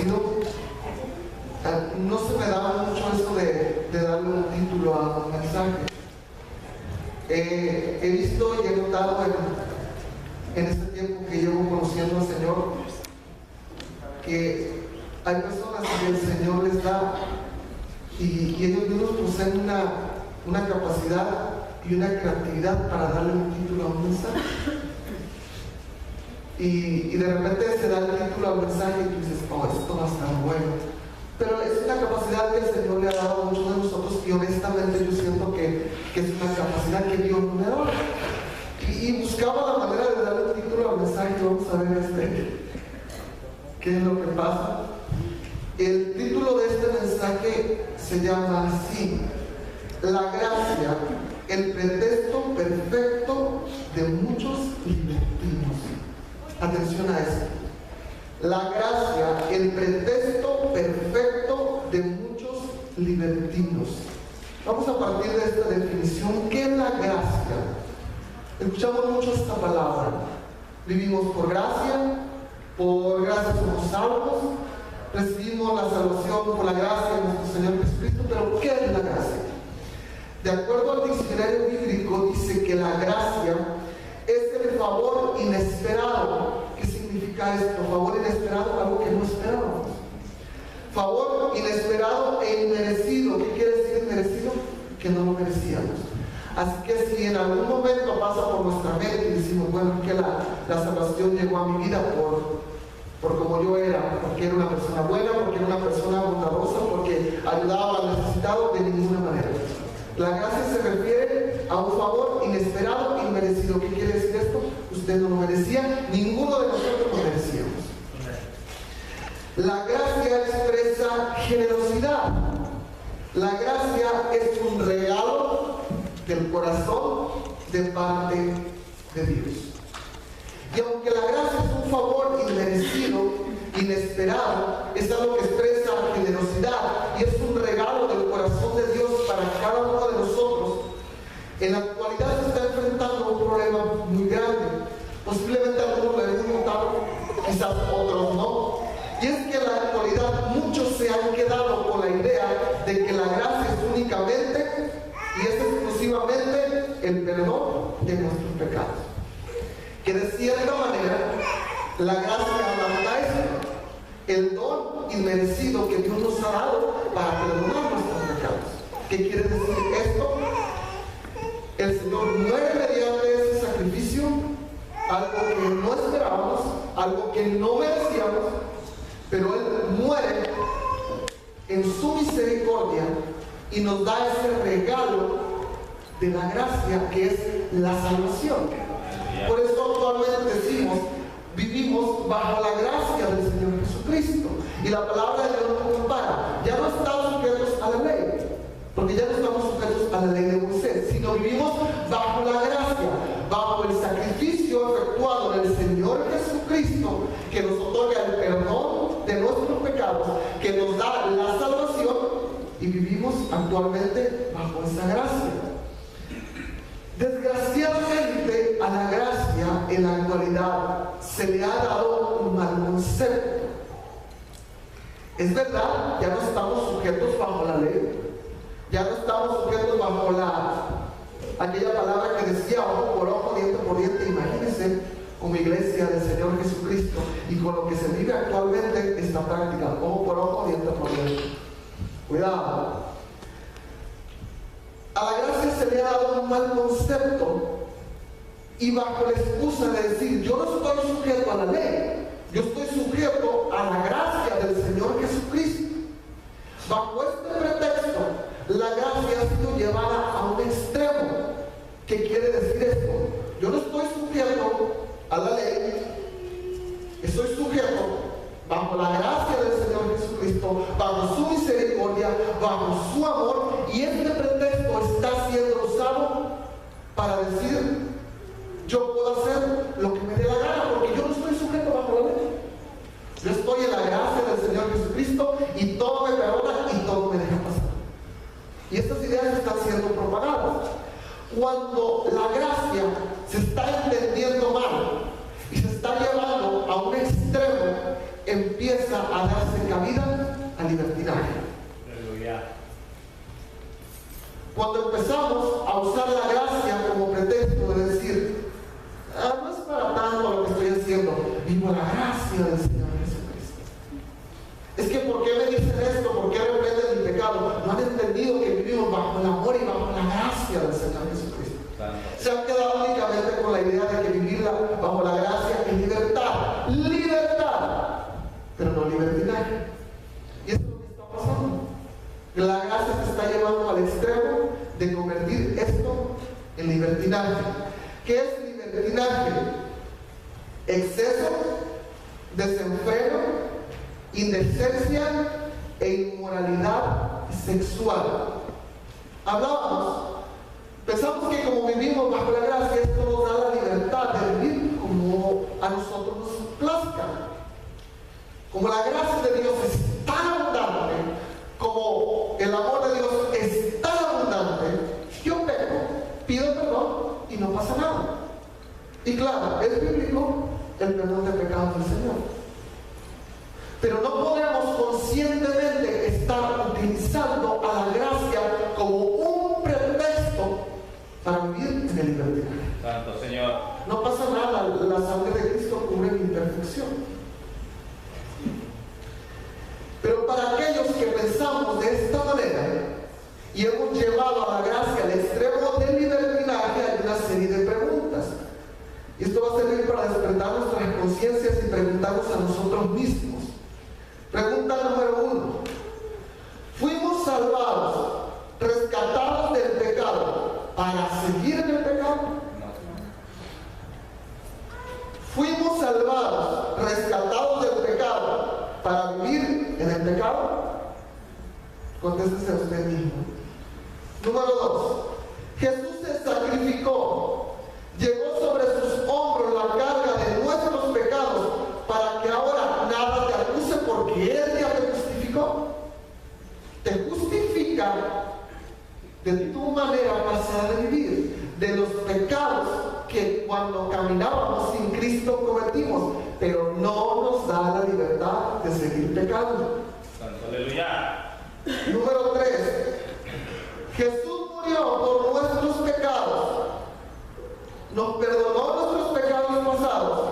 agradecido. No se me da mucho eso de darle un título a un mensaje. He visto y he notado en este tiempo que llevo conociendo al Señor que hay personas que el Señor les da y ellos mismos poseen una capacidad y una creatividad para darle un título a un mensaje. Y de repente se da el título al mensaje y tú dices, oh, esto va a estar bueno. Pero es una capacidad que el Señor le ha dado a muchos de nosotros y honestamente yo siento que es una capacidad que Dios no me da. Y buscaba la manera de darle un título al mensaje. Vamos a ver qué es lo que pasa. El título de este mensaje se llama así: La gracia, el pretexto perfecto de muchos libertinos. Atención a esto. La gracia, el pretexto perfecto de muchos libertinos. Vamos a partir de esta definición. ¿Qué es la gracia? Escuchamos mucho esta palabra. Vivimos por gracia somos salvos, recibimos la salvación por la gracia de nuestro Señor Jesucristo. Pero ¿qué es la gracia? De acuerdo al diccionario bíblico, dice que la gracia es el favor inesperado. ¿Qué significa esto? Favor inesperado, algo que no esperábamos. Favor inesperado e inmerecido. ¿Qué quiere decir inmerecido? Que no lo merecíamos. Así que si en algún momento pasa por nuestra mente y decimos, bueno, que la salvación llegó a mi vida por como yo era, porque era una persona buena, porque era una persona bondadosa, porque ayudaba al necesitado, de ninguna manera. La gracia se refiere a un favor inesperado e inmerecido. ¿Qué quiere decir esto? Usted no lo merecía, ninguno de nosotros lo merecíamos. La gracia expresa generosidad. La gracia es un regalo del corazón de parte de Dios. Y aunque la gracia es un favor inmerecido, inesperado, es algo que expresa generosidad y es un regalo del corazón de Dios para cada uno de nosotros. En la actualidad se está enfrentando un problema muy grande. Posiblemente algunos lo hemos notado, quizás otros no. Y es que en la actualidad muchos se han quedado con la idea de que la gracia es únicamente y es exclusivamente el perdón de nuestros pecados. Que de cierta manera la gracia da esto, el don inmerecido que Dios nos ha dado para perdonar nuestros pecados. ¿Qué quiere decir esto? El Señor muere mediante ese sacrificio, algo que no esperábamos, algo que no merecíamos, pero Él muere en su misericordia y nos da ese regalo de la gracia que es la salvación. Por eso actualmente decimos, vivimos bajo la gracia del Señor Jesucristo. Y la palabra de Dios nos compara. Ya no estamos sujetos a la ley, porque ya no estamos sujetos a la ley de Moisés, sino vivimos bajo la gracia, bajo el sacrificio efectuado del Señor Jesucristo, que nos otorga el perdón de nuestros pecados, que nos da la salvación, y vivimos actualmente bajo esa gracia. Desgraciadamente a la gracia en la actualidad se le ha dado un mal concepto. Es verdad, ya no estamos sujetos bajo la ley, ya no estamos sujetos bajo aquella palabra que decía ojo por ojo, diente por diente. Imagínense como iglesia del Señor Jesucristo y con lo que se vive actualmente esta práctica, ojo por ojo, diente por diente. Cuidado. A la gracia se le ha dado un mal concepto y bajo la excusa de decir yo no estoy sujeto a la ley, yo estoy sujeto a la gracia del Señor Jesucristo. Bajo este pretexto, la gracia ha sido llevada a un extremo. ¿Qué quiere decir esto? Yo no estoy sujeto a la ley, estoy sujeto bajo la gracia del Señor Jesucristo, bajo su misericordia, bajo su amor, y este pretexto está siendo usado para decir yo puedo hacer lo que me dé la gana, porque yo no estoy sujeto bajo la ley. Yo estoy en la gracia del Señor Jesucristo y todo me perdona y todo me deja pasar. Y estas ideas están siendo propagadas. Cuando la gracia se está entendiendo mal y se está llevando a un extremo, empieza a darse cabida al libertinaje. Cuando empezamos a usar la gracia como pretexto de decir, no es para tanto lo que estoy haciendo, vivo la gracia del Señor Jesucristo. Es que ¿por qué me dicen esto? ¿Por qué reprenden mi pecado? No han entendido que vivimos bajo el amor y bajo la gracia del Señor Jesucristo. Se han quedado únicamente con la idea de que vivir bajo la gracia es libertad. Libertad, pero no libertinaje. Y eso es lo que está pasando. La gracia se está llevando al extremo de convertir esto en libertinaje. ¿Qué es libertinaje? Exceso, desenfreno, indecencia e inmoralidad sexual. Hablábamos, pensamos que como vivimos bajo la gracia, esto nos da la libertad de vivir como a nosotros nos plazca. Como la gracia de Dios es tan abundante, como el amor de Dios es tan abundante, yo peco, pido perdón y no pasa nada. Y claro, es bíblico el perdón de pecados del Señor. Pero no podemos conscientemente estar utilizando a la gracia como un pretexto para vivir en el libertinaje. Santo Señor. No pasa nada, la sangre de Cristo cubre mi imperfección. Pero para aquellos que pensamos de esta manera y hemos llevado a la gracia al extremo del libertinaje, hay una serie de preguntas. Y esto va a servir para despertar nuestras conciencias y preguntarnos a nosotros mismos. Pregunta número 1. ¿Fuimos salvados, rescatados del pecado para seguir en el pecado? ¿Fuimos salvados, rescatados del pecado para vivir en el pecado? Contéstese a usted mismo. Número 2. Jesús se sacrificó, llevó sobre sus hombros la carga de nuestros pecados para que ahora nada te acuse porque Él ya te justificó. Te justifica de tu manera pasada de vivir, de los pecados que cuando caminábamos sin Cristo cometimos, pero no nos da la libertad de seguir pecando. Aleluya. Número 3. Jesús murió por nuestros pecados, nos perdonó nuestros pecados pasados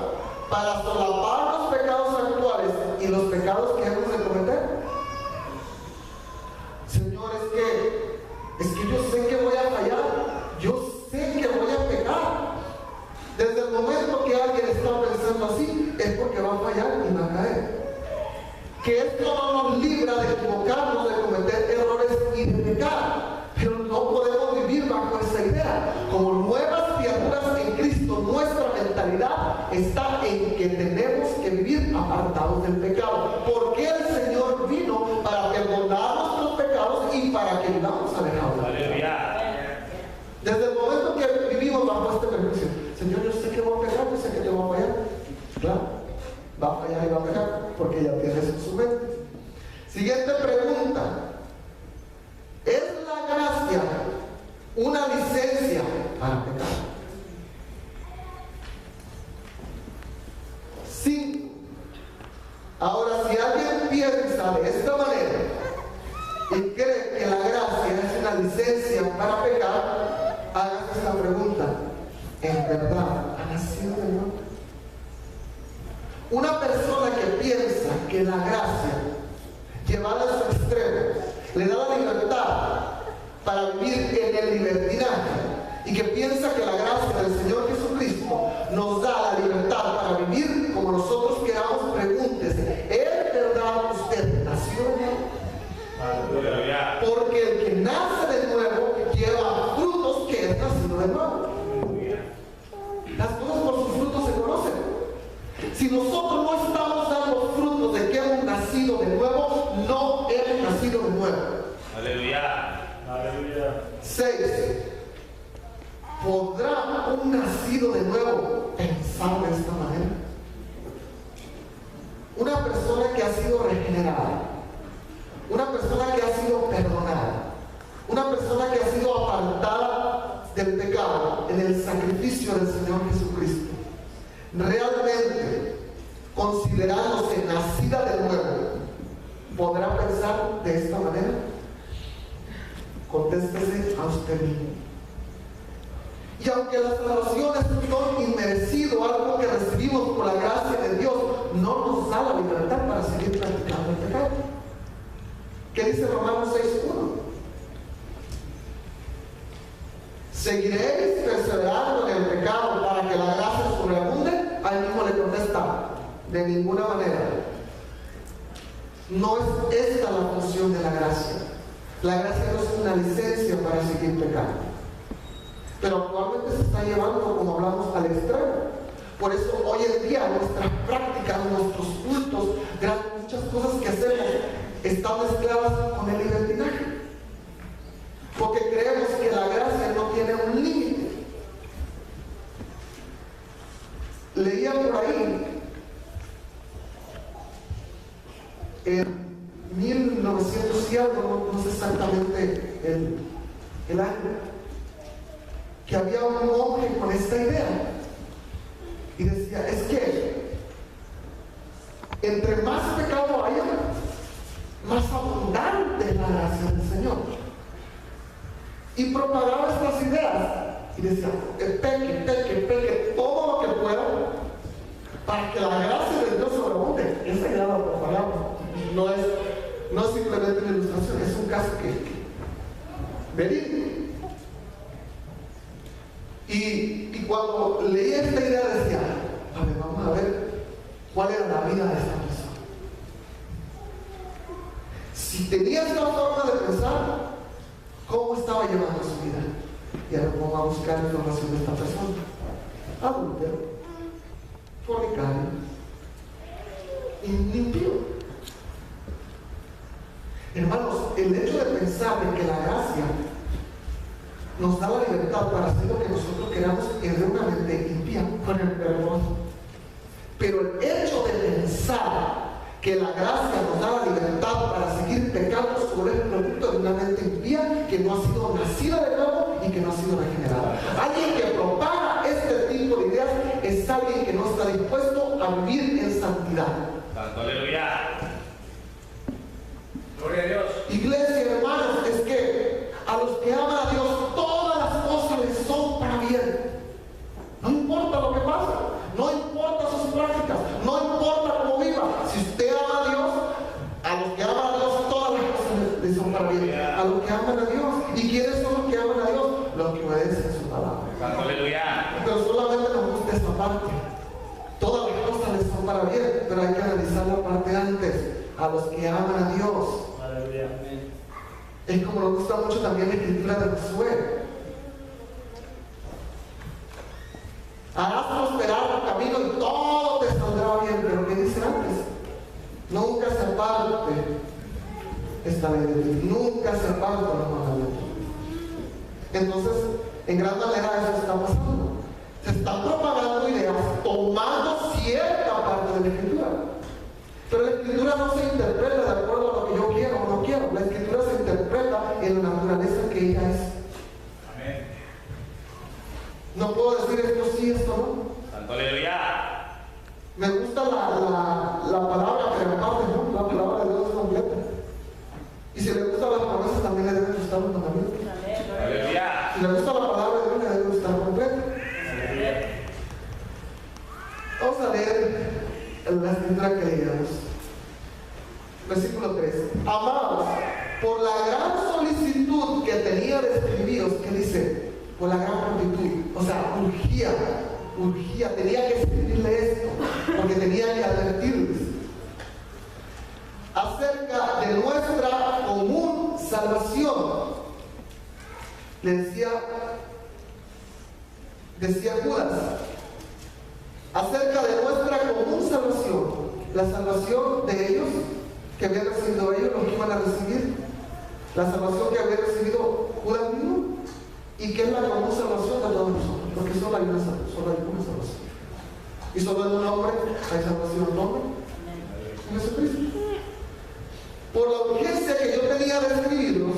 para solapar los pecados actuales y los pecados que hemos de cometer. Señor, es que yo sé que voy a fallar, yo sé que voy a pecar. Desde el momento que alguien está pensando así, es porque va a fallar y va a caer. Que esto no nos libra de equivocarnos, de cometer errores y de pecar. Pero no podemos vivir bajo esa idea. Como nuevas criaturas en Cristo, nuestra mentalidad está en que tenemos que vivir apartados del pecado. Porque el Señor vino para perdonar nuestros pecados y para que vivamos alejados del pecado. Desde el momento que vivimos bajo este perjuicio, Señor, yo sé que voy a pecar, yo sé que te voy a fallar. Claro, va a fallar y va a pecar, porque ya tienes en su mente. Siguiente pregunta. ¿Es la gracia una licencia para pecar? 5. Ahora, si alguien piensa de esta manera y cree que la gracia es una licencia para pecar, hágase esta pregunta: ¿en verdad ha nacido de nuevo? Una persona que piensa que la gracia, llevada a su extremo, le da la libertad para vivir en el libertinaje, y que piensa que la gracia del Señor Jesucristo nos da la libertad para vivir como nosotros queramos, pregúntese: ¿es verdad usted nació de nuevo? Porque el que nace de nuevo lleva frutos que es nacido de nuevo. Las cosas por sus frutos se conocen. Si nosotros no estamos dando frutos de que hemos nacido de nuevo, no hemos nacido de nuevo. Aleluya. Aleluya. 6. ¿Podrá un nacido de nuevo pensar de esta manera? Una persona que ha sido regenerada, una persona que ha sido perdonada, una persona que ha sido apartada del pecado en el sacrificio del Señor Jesucristo, realmente considerándose nacida de nuevo, ¿podrá pensar de esta manera? Contéstese a usted mismo. Y aunque la salvación es un don inmerecido, algo que recibimos por la gracia de Dios, no nos da la libertad para seguir practicando el pecado. ¿Qué dice Romanos 6:1? ¿Seguiréis perseverando en el pecado para que la gracia sobreabunde? Ahí mismo le contesta, de ninguna manera. No es esta la función de la gracia. La gracia no es una licencia para seguir pecando. Pero actualmente se está llevando, como hablamos, al extremo. Por eso hoy en día nuestras prácticas, nuestros cultos, muchas cosas que hacemos están mezcladas con el libertinaje. Porque creemos que la gracia no tiene un límite. Leía por ahí en 1900 y algo, no sé exactamente el año, que había un monje con esta idea y decía, es que entre más pecado haya, más abundante es la gracia del Señor. Y propagaba estas ideas y decía, peque todo lo que pueda para que la gracia de Dios sobreabunde. Esa idea la propagamos. No es simplemente una ilustración, es un caso que verídico. Y cuando leí esta idea decía, a ver, vamos a ver cuál era la vida de esta persona. Si tenía esta forma de pensar, ¿cómo estaba llevando su vida? Y ahora vamos a buscar información de esta persona. Adúltero, fornicario, impío. Hermanos, el hecho de pensar en que la gracia nos da la libertad para hacer lo que nosotros queramos es de una mente impía, con el perdón. Pero el hecho de pensar que la gracia nos da la libertad para seguir pecando sobre el producto de una mente impía que no ha sido nacida de nuevo y que no ha sido regenerada. Alguien que propaga este tipo de ideas es alguien que no está dispuesto a vivir en santidad. Santo, aleluya. Gloria a Dios. Iglesia, hermanos, es que a los que aman a Dios todas las cosas les son para bien. No importa lo que pasa, no importa sus prácticas, no importa cómo viva. Si usted ama a Dios, a los que aman a Dios todas las cosas les son para bien. A los que aman a Dios. ¿Y quiénes son los que aman a Dios? Los que obedecen su palabra. Santo, aleluya. Pero solamente nos gusta esa parte. Todas las cosas les son para bien, pero hay que analizar la parte antes. A los que aman a Dios. Aleluya. Es como nos gusta mucho también la escritura de Josué. Harás prosperar el camino y todo te saldrá bien. Pero ¿qué dice antes? Nunca se aparte esta ley de ti. Nunca se aparte los mandamientos. Entonces, en gran manera eso está pasando. Se están propagando ideas tomando cierta parte de la escritura. Pero la escritura no se interpreta de acuerdo a lo que yo quiero o no quiero. La escritura se interpreta en la naturaleza que ella es. Amén. No puedo decir esto sí, esto no. Santo, aleluya. Me gusta la palabra, pero aparte, ¿no? La palabra de Dios es completa. Y si le gustan las promesas, también le deben gustar los mandamientos. Aleluya. Si le gusta la palabra de Dios, le debe gustar completa. Vamos a leer la escritura que leíamos. Versículo 3. Amados, por la gran solicitud que tenía de escribiros, ¿qué dice? Por la gran multitud. O sea, urgía, tenía que escribirle esto, porque tenía que advertirles acerca de nuestra común salvación. Le decía Judas, acerca de nuestra común salvación, la salvación de ellos, que habían recibido ellos, los que iban a recibir, la salvación que había recibido Judas mismo, y que es la común salvación de todos nosotros, porque solo hay una salvación. Y solo en un hombre hay salvación, un hombre, en Jesucristo. Por la urgencia que yo tenía de escribirlos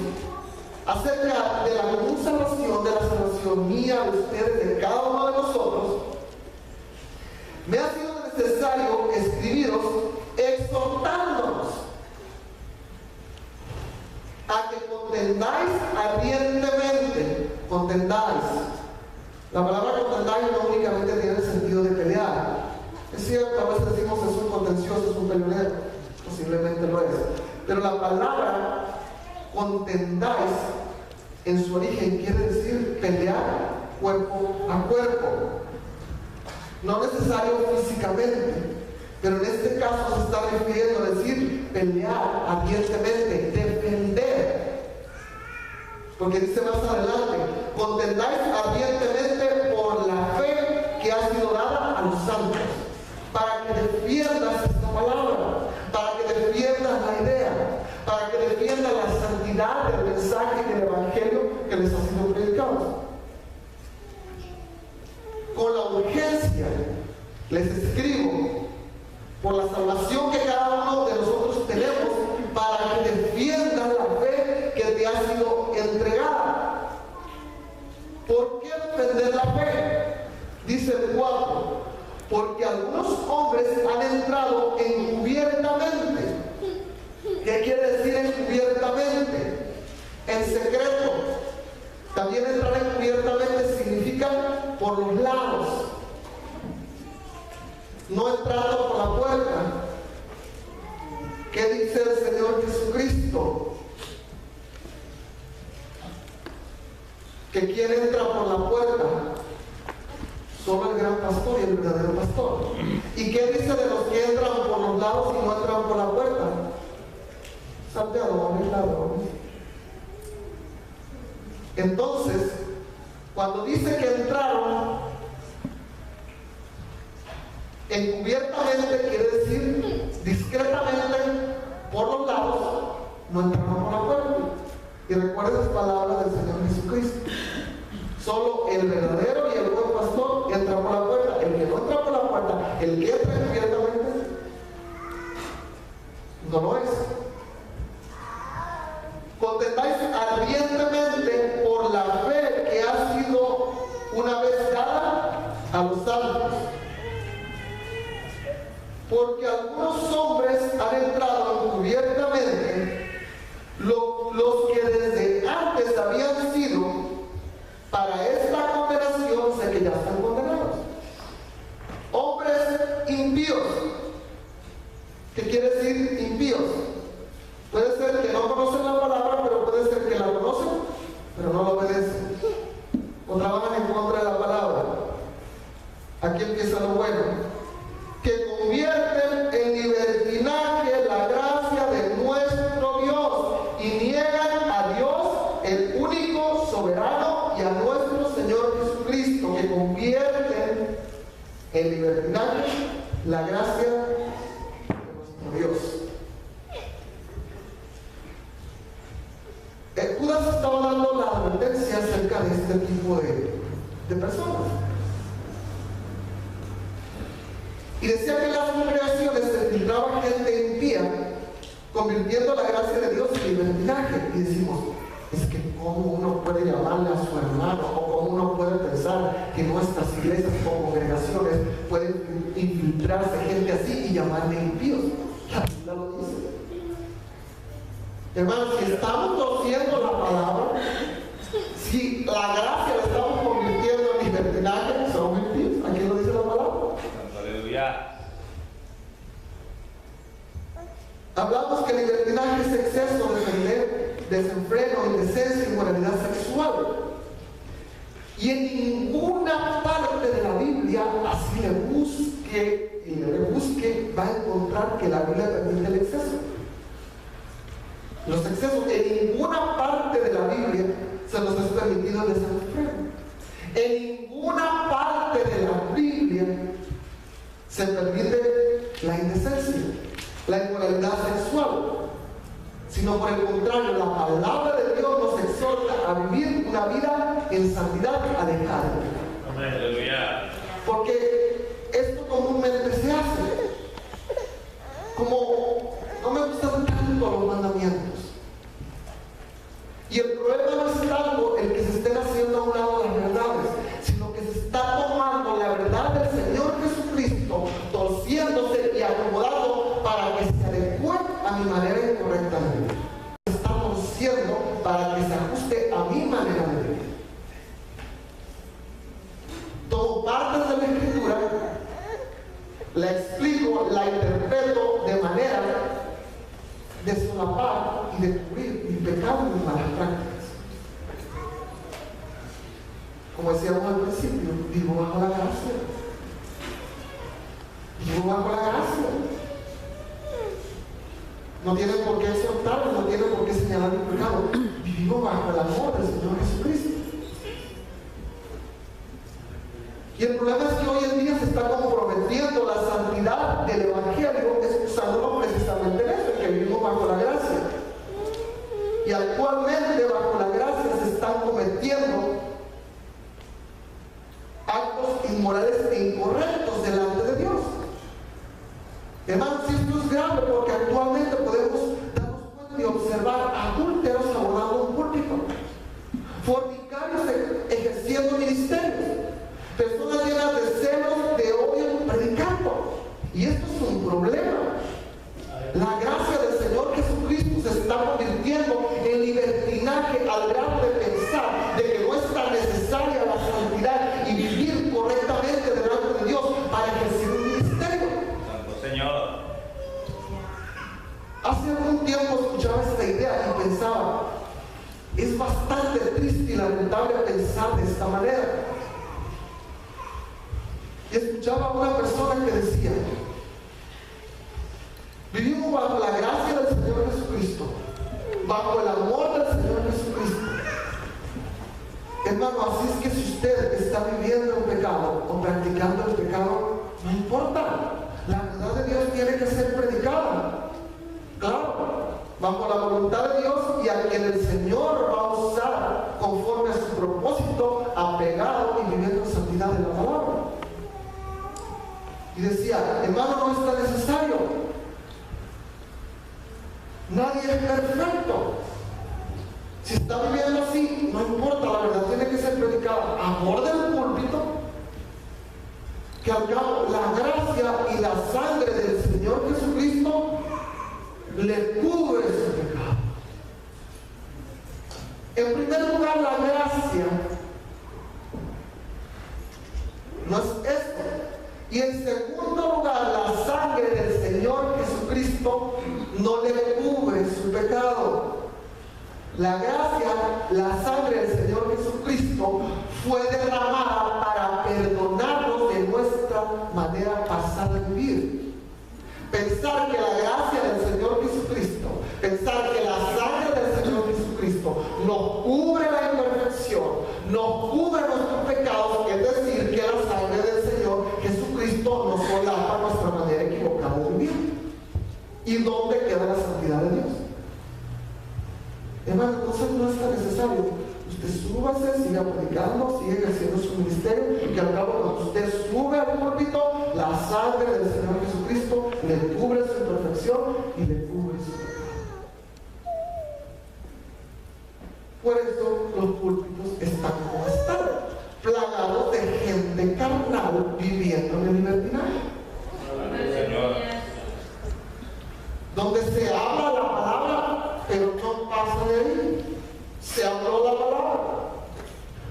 acerca de la común salvación, de la salvación mía, de ustedes, de cada uno de nosotros, me ha sido necesario escribiros exhortándonos. contendáis ardientemente. Contendáis. La palabra contendáis no únicamente tiene el sentido de pelear. Es cierto, a veces decimos es un contencioso, es un peleonero. Posiblemente lo es. Pero la palabra contendáis en su origen quiere decir pelear cuerpo a cuerpo. No necesario físicamente, pero en este caso se está refiriendo a decir pelear ardientemente, defender. Porque dice más adelante, contendáis ardientemente por la fe que ha sido dada a los santos, para que defiendas esta palabra, para que defiendas la idea, para que defiendas la santidad del mensaje y del evangelio que les ha sido predicado. Con la urgencia les escribo por la salvación que cada uno de nosotros tenemos, para que defiendan la fe que te ha sido entregada. ¿Por qué defender la fe? Dice el 4, porque algunos hombres han entrado encubiertamente. ¿Qué quiere decir encubiertamente? En secreto. También entrar encubiertamente significa por los lados, no entrando por la puerta. ¿Qué dice el Señor Jesucristo? Que quien entra por la puerta, solo el gran pastor y el verdadero pastor. ¿Y qué dice de los que entran por los lados y no entran por la puerta? Salteadores, ladrones. Entonces, cuando dice que entraron encubiertamente, quiere decir discretamente por los lados, no entraron por la puerta. Y recuerden las palabras del Señor Jesucristo: solo el verdadero y el buen pastor entra por la puerta. El que no entra por la puerta, el que entra encubiertamente, no lo es. Contendáis ardientemente por la fe que ha sido una vez dada a los santos. Porque algunos hombres han entrado encubiertamente, los que desde antes habían sido para esta condenación, sé que ya están condenados. Hombres impíos. ¿Qué quiere decir impíos? Puede ser que no conocen la palabra, pero puede ser que la conocen, pero no la obedecen, o trabajan en contra de la palabra. Aquí empieza lo bueno: que convierten en libertinaje la gracia de nuestro Dios y niegan a Dios, el único soberano, y a nuestro Señor Jesucristo. Que convierten en libertinaje la gracia de nuestro Dios. Judas estaba dando la advertencia acerca de este tipo de personas. Y decía que en las congregaciones se filtraba gente impía, convirtiendo la gracia de Dios en libertinaje. Y decimos, es que cómo uno puede llamarle a su hermano, o cómo uno puede pensar que nuestras iglesias o congregaciones pueden infiltrarse gente así y llamarle impíos. La Biblia lo dice. Hermanos, si estamos torciendo la palabra, si la gracia la estamos convirtiendo en libertinaje, somos impíos. Aquí lo dice la palabra. Aleluya. Hablamos que libertinaje es exceso, desenfreno, indecencia, inmoralidad sexual. Y en ninguna parte de la Biblia, así le busque, va a encontrar que la Biblia permite el exceso. Los excesos, en ninguna parte de la Biblia se nos es permitido el desenfreno. En ninguna parte de la Biblia se permite la indecencia, la inmoralidad sexual, sino por el contrario, la palabra de Dios nos exhorta a vivir una vida en santidad, alejada de pecado. Amén. Aleluya. Porque esto comúnmente se hace. Como no me gustan tanto los mandamientos. Y el problema no es tanto el que se estén haciendo a un lado las verdades, sino que se está tomando la verdad del Señor Jesucristo, torciéndose y acomodando para que se adecue a mi manera incorrecta de vivir. Se está torciendo para que de solapar y de cubrir mi pecado y mis malas prácticas. Como decíamos al principio, vivo bajo la gracia. Vivo bajo la gracia. No tienen por qué exhortarme, no tienen por qué señalar mi pecado. Vivimos bajo el amor del Señor Jesucristo. Y el problema es que hoy en día se está comprometiendo la santidad del Evangelio, excusándolo precisamente en eso, en que vivimos bajo la gracia. Y actualmente bajo la gracia se están cometiendo actos inmorales e incorrectos delante de Dios. Hermanos, esto es grave porque actualmente podemos darnos cuenta y observar adúlteros abordando un púlpito, fornicarios ejerciendo ministerios, personas llenas de celos, de odio, predicando. Y esto es un problema. La gracia del Señor Jesucristo se está convirtiendo en libertinaje al grado de pensar de que no es tan necesaria la santidad y vivir correctamente delante de Dios para ejercer un ministerio. Santo Señor. Hace algún tiempo escuchaba esta idea y pensaba, es bastante triste y lamentable pensar de esta manera. Y escuchaba a una persona que decía, vivimos bajo la gracia del Señor Jesucristo, bajo el amor del Señor Jesucristo. Hermano, así es que si usted está viviendo en pecado o practicando el pecado, no importa. La verdad de Dios tiene que ser predicada. Claro, bajo la voluntad de Dios y a quien el Señor va a usar conforme a su propósito, apegado y viviendo en santidad de la palabra. Y decía, hermano, no está necesario. Nadie es perfecto. Si está viviendo así, no importa, la verdad tiene que ser predicada. Amor del púlpito, que al cabo la gracia y la sangre del Señor Jesucristo le cubre su pecado. En primer lugar, la gracia no es esto. Y en segundo lugar, la sangre del Señor Jesucristo no le cubre su pecado. La gracia, la sangre del Señor Jesucristo fue derramada para perdonarnos de nuestra manera pasada de vivir. Pensar que la gracia del Señor Jesucristo, pensar que la sangre del Señor Jesucristo nos cubre la imperfección, nos cubre nuestros pecados, es decir, que la sangre del Señor Jesucristo nos solapa nuestra manera equivocada de vivir. ¿Y dónde queda la santidad de Dios? Hermano, entonces no es tan necesario. Usted súbase, siga predicando, siga ejerciendo su ministerio, y que al cabo cuando usted sube al púlpito, la sangre del Señor Jesucristo le cubre su imperfección y le cubre su pecado. Por eso los púlpitos están como están, plagados de gente carnal viviendo en el libertinaje. Señor. Donde se habla la palabra, pero no pasa de ahí. Se habló la palabra.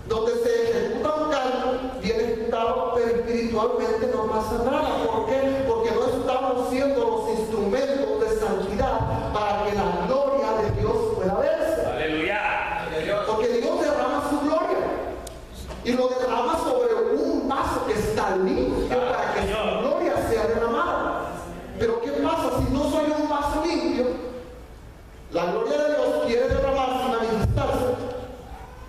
Donde se ejecuta un canto, bien ejecutado, pero espiritualmente no pasa nada. ¿Por qué? Porque no estamos siendo los instrumentos de santidad para que la gloria de Dios pueda verse. Aleluya. Porque Dios derrama su gloria y lo derrama sobre un vaso que está limpio para que su gloria sea derramada. Pero ¿qué pasa si no soy un vaso limpio? La gloria de Dios quiere derramarse y manifestarse.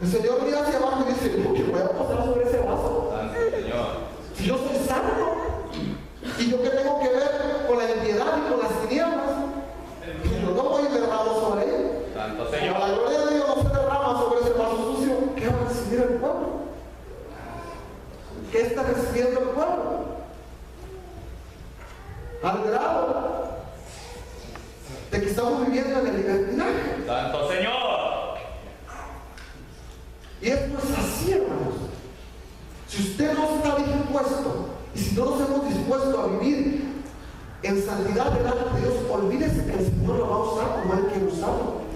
El Señor mira hacia abajo y dice, ¿qué voy a pasar sobre ese vaso? Santo Señor. Si yo soy santo, y yo qué tengo que ver con la impiedad y con las tinieblas, yo no voy a derramar sobre él. Santo Señor, Señor. la gloria de Dios no se derrama sobre ese vaso sucio. ¿Qué va a recibir el pueblo? ¿Qué está recibiendo el pueblo? Al grado de que estamos viviendo en el libertinaje. Santo Señor. Y esto es así, hermanos. Si usted no está dispuesto, y si no nos hemos dispuesto a vivir en santidad delante de Dios, olvídese que el Señor lo va a usar como Él quiere usarlo.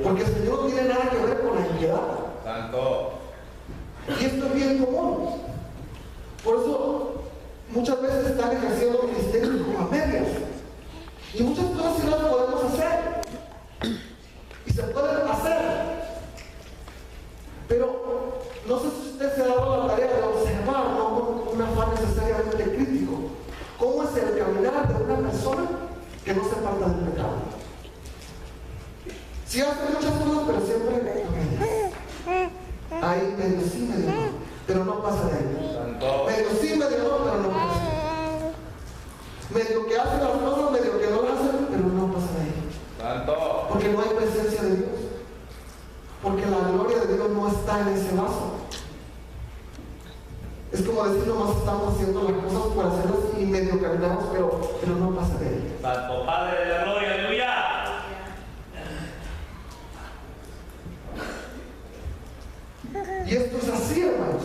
Porque el Señor no tiene nada que ver con la impiedad. Santo. Y esto es bien común. Por eso muchas veces están ejerciendo ministerios como a medias. Y muchas cosas del pecado. Sí hace muchas cosas, pero siempre ahí medio sí, medio no, pero no pasa de ahí. Santo. Medio sí, medio no, pero no pasa de ahí. Medio que hace las cosas, medio que no las hace, pero no pasa de ahí. Santo. Porque no hay presencia de Dios. Porque la gloria de Dios no está en ese vaso. Es como decir, nomás estamos haciendo las cosas por hacerlas y medio caminamos, pero no pasa de ahí. Santo Padre de la gloria, aleluya. Y esto es así, hermanos.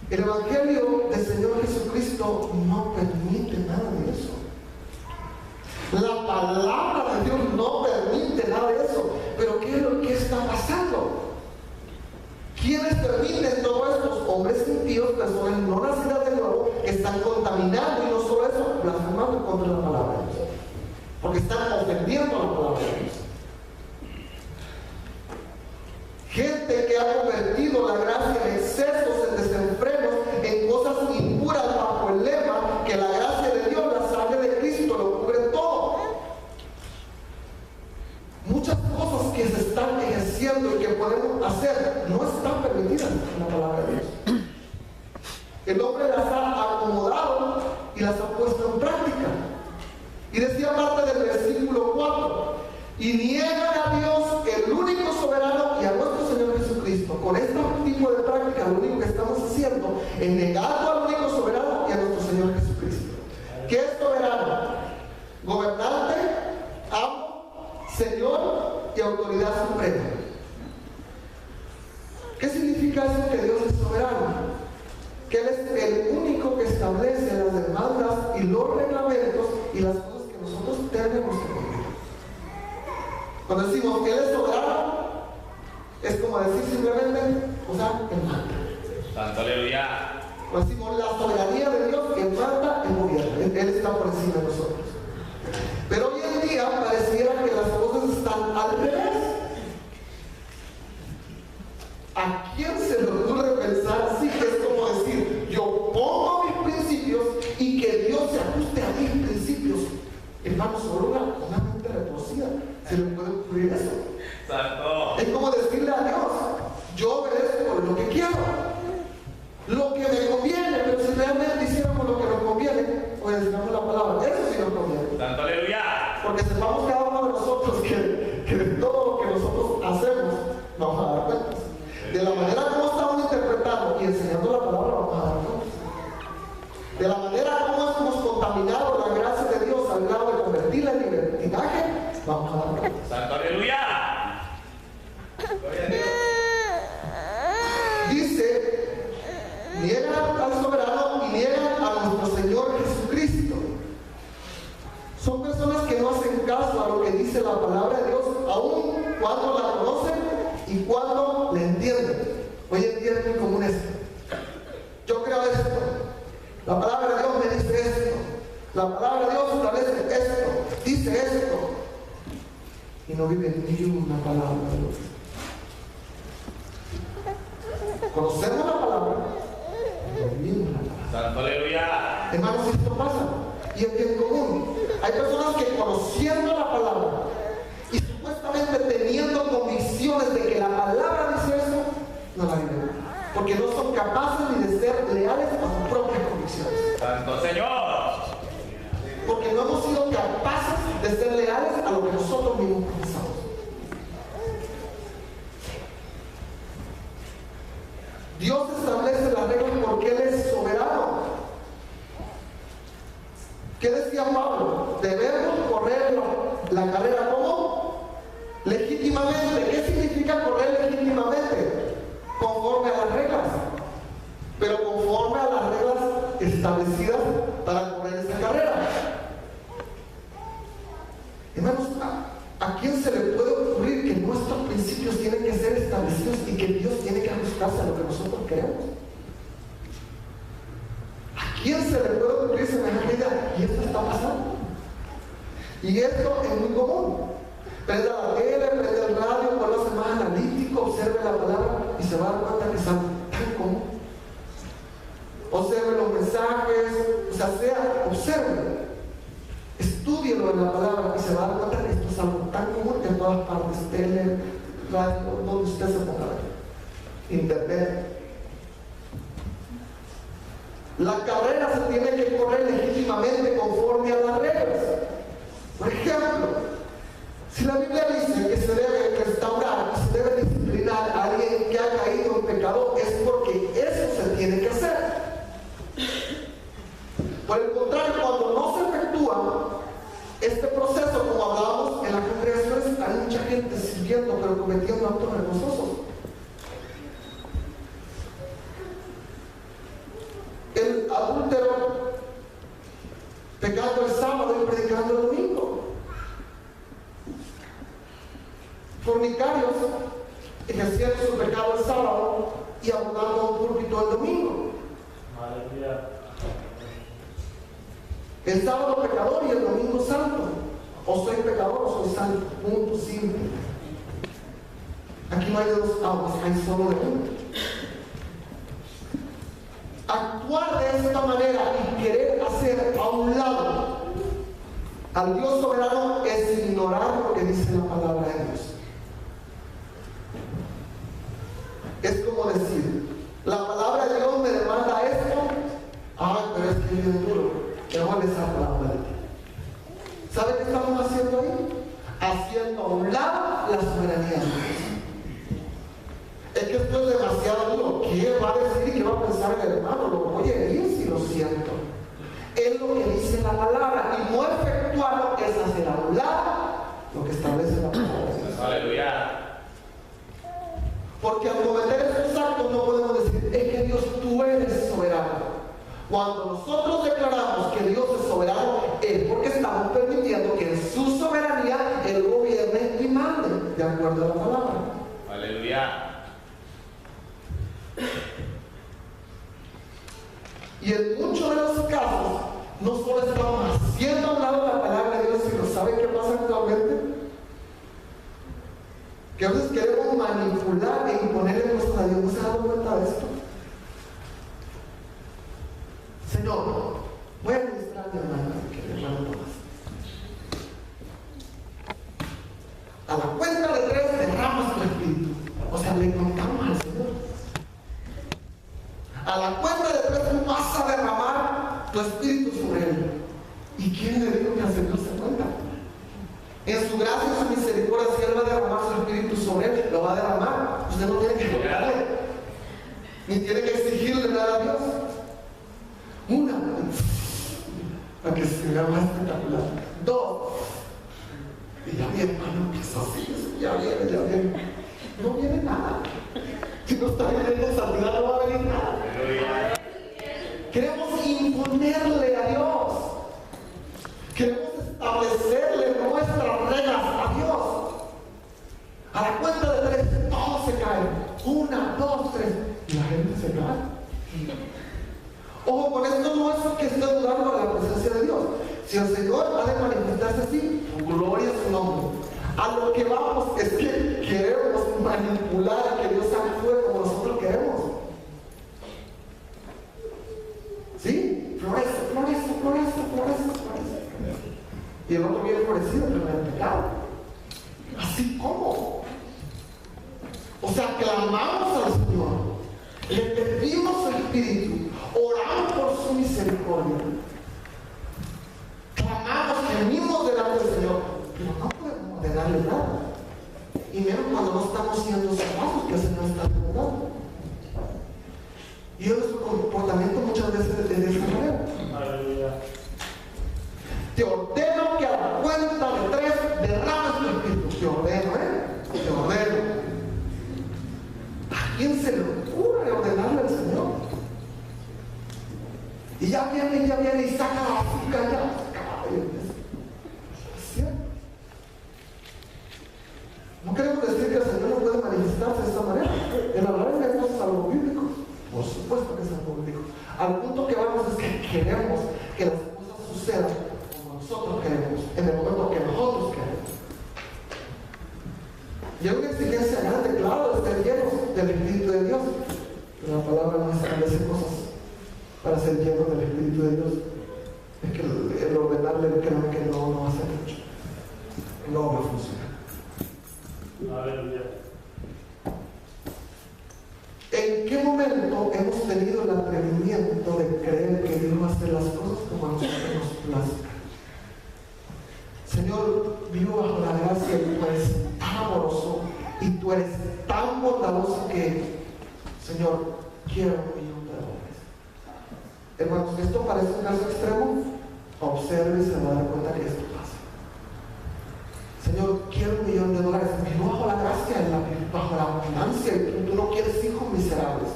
El Evangelio del Señor Jesucristo no permite nada de eso. La palabra de Dios no permite nada de eso. Pero ¿qué es lo que está pasando? ¿Quiénes permiten todo esto? Hombres impíos, personas no nacidas de nuevo, que están contaminando, y no solo eso, blasfemando contra la palabra de Dios. Porque están ofendiendo la palabra de Dios. Gente que ha convertido la gracia en excesos, en desenfrenos, en cosas impuras, bajo el lema que la gracia de Dios, la sangre de Cristo, lo cubre todo. Muchas cosas que se están ejerciendo y que podemos hacer no están permitidas en la palabra de Dios. El hombre las ha acomodado y las ha puesto en práctica. Y decía parte del versículo 4: y niegan a Dios, el único soberano, y a nuestro Señor Jesucristo. Con este tipo de práctica, lo único que estamos haciendo es negando al único soberano y a nuestro Señor Jesucristo. ¿Qué es soberano? Gobernante, amo, Señor y autoridad suprema. ¿Qué significa eso, que Dios es soberano? Que Él es el único que establece las demandas y los reglamentos y las cosas que nosotros tenemos que cumplir. Cuando decimos que Él es soberano, es como decir simplemente, o sea, Él manda. Santo, aleluya. Cuando decimos la soberanía de Dios, Él manda, Él gobierna. Él está por encima de nosotros. Pero hoy en día pareciera que las cosas están al revés. ¿A quién se le ocurre pensar así? Que es como decir, yo pongo mis principios y que Dios se ajuste a mis principios. Hermano, sobre una mente retorcida se le puede ocurrir eso. Santo. Es como decirle a Dios, yo obedezco lo que quiero, lo que me conviene, pero si realmente hiciéramos lo que nos conviene, obedecemos la palabra, eso sí nos conviene. Santo, aleluya. Porque sepamos cada uno de nosotros que de todo lo que nosotros hacemos vamos a dar cuenta. De la manera como estamos interpretando y enseñando la palabra vamos a dar cuenta. De la manera como hemos contaminado la gracia de Dios al grado de convertirla en libertinaje, vamos a dar cuenta. Santo, aleluya. Gloria a Dios. Dice, niegan al soberano y niegan a nuestro Señor Jesucristo. Son personas que no hacen caso a lo que dice la palabra de Dios, aun cuando la conocen y cuando la entienden. Hoy en día es muy común esto. Yo creo esto. La palabra de Dios me dice esto. La palabra de Dios establece esto. Dice esto. Y no viven ni una palabra de Dios. Conocemos la palabra, pero vivimos la palabra. Santo, aleluya. Hermanos, esto pasa. Y es bien común. Hay personas que conociendo la palabra y supuestamente teniendo convicciones de que la palabra dice eso, no la viven. Porque no son capaces ni de ser leales a sus propias convicciones. Santo Señor. Porque no hemos sido capaces de ser leales a lo que nosotros mismos pensamos. Dios establece las reglas porque Él es soberano. ¿Qué decía Pablo? Debemos correr la carrera ¿cómo? Legítimamente. ¿Qué significa correr legítimamente? Conforme a las reglas. Pero conforme a las reglas establecidas para correr esta carrera. Hermanos, ¿a quién se le puede ocurrir que nuestros principios tienen que ser establecidos y que Dios tiene que ajustarse a lo que nosotros queremos? ¿A quién se le puede ocurrir semejante idea? Y esto está pasando. Y esto es muy común. Prenda la tele, prende el radio, vuelva a ser más analítico, observe la palabra y se va a dar cuenta que es algo tan común. Observe los mensajes, observe. Estudie instrúyelo en la palabra y se va a dar cuenta que esto es algo tan común que en todas partes, tele, radio, donde usted se ponga a ver, internet. La carrera se tiene que correr legítimamente conforme a las reglas. Por ejemplo, si la Biblia dice que se debe restaurar y se debe disciplinar a alguien que ha caído en pecado, es porque eso se tiene que hacer. Por el contrario, cuando no se efectúa este proceso, como hablábamos en las congregaciones, hay mucha gente sirviendo pero cometiendo actos vergonzosos. El adúltero pecando el sábado y predicando el domingo. Fornicarios ejerciendo su pecado el sábado y abundando un púlpito el domingo. Aleluya. El sábado pecador y el domingo santo. O soy pecador o soy santo. Punto simple. Aquí no hay de dos aguas, hay solo de una. Actuar de esta manera y querer hacer a un lado al Dios soberano es ignorar lo que dice la palabra de Dios. Es como decir, la palabra de Dios me demanda esto, pero es que es bien duro, que no le saco la vuelta. ¿Sabe qué estamos haciendo ahí? Haciendo a un lado la soberanía de Dios. Es que esto es demasiado duro. ¿Qué va a decir y qué va a pensar el hermano? Lo voy a herir si lo siento. Es lo que dice la palabra, y no efectuarlo es hacer a un lado lo que establece la palabra de Dios. Aleluya. Porque al cometer estos actos no podemos decir, es que Dios, tú eres soberano. Cuando nosotros declaramos que Dios es soberano, es porque estamos permitiendo que en su soberanía Él gobierne y mande, de acuerdo a la palabra. Aleluya. Y en muchos de los casos, no solo estamos haciendo a un lado la palabra de Dios, sino ¿saben qué pasa actualmente? Que a veces queremos manipular e imponerle cosas a Dios. ¿No se han dado cuenta de esto? Señor, voy a ministrar a mi hermana, que mi hermano Tomás. A la cuenta de 3 derramas tu espíritu. O sea, le contamos al Señor. A la cuenta de 3 tú vas a derramar tu espíritu sobre él. ¿Y quién le dijo que al Señor se cuenta? En su gracia y su misericordia, si Él va a derramar su espíritu sobre él, lo va a derramar. Usted no tiene que rogarle, ni tiene que exigirle nada a Dios. Una, para que se vea más espectacular. 2, y ya mi hermano empieza así, ya viene. No viene nada. Si no está viniendo santidad, no va a venir nada. Queremos imponerle a Dios. Queremos establecerle nuestras reglas a Dios. A la cuenta de 3, todos se caen. 1, 2, 3. Y la gente se cae. Ojo, con esto no es que esté dudando de la presencia de Dios. Si el Señor ha de manifestarse así, gloria a su nombre. A lo que vamos es que queremos manipular que Dios actúe como nosotros queremos. ¿Sí? Florece. Y el otro viene florecido, pero en el pecado. Así como. O sea, clamamos al Señor, le pedimos su espíritu, oramos por su misericordia, clamamos, gemimos delante del Señor, pero no podemos ordenarle nada. Y menos cuando no estamos siendo salvados, que el Señor está ordenando. Y nuestro comportamiento muchas veces es de esa manera. Te ordeno que a la cuenta de 3 derrames tu espíritu. Te ordeno, Te ordeno. ¿A quién se le ocurre ordenarle al Señor? Y ya viene y saca la azúcar, ya. No queremos decir que el Señor no puede manifestarse de esta manera. En hablar de cosas algo bíblico. Por supuesto que es algo bíblico. Al punto que vamos es que queremos que las cosas sucedan como nosotros queremos, en el momento que nosotros queremos. Y hay una exigencia grande, claro, de estar llenos del Espíritu de Dios. Pero la palabra no establece cosas para ser llenos del Espíritu de Dios. Es que el ordenarle creo que no va a ser. Señor, vivo bajo la gracia y tú eres tan amoroso y tú eres tan bondadoso que, Señor, quiero $1,000,000. Hermanos, esto parece un caso extremo. Observe y se va a dar cuenta que esto pasa. Señor, quiero $1,000,000. Vivo bajo la gracia, bajo la abundancia. Y tú no quieres hijos miserables.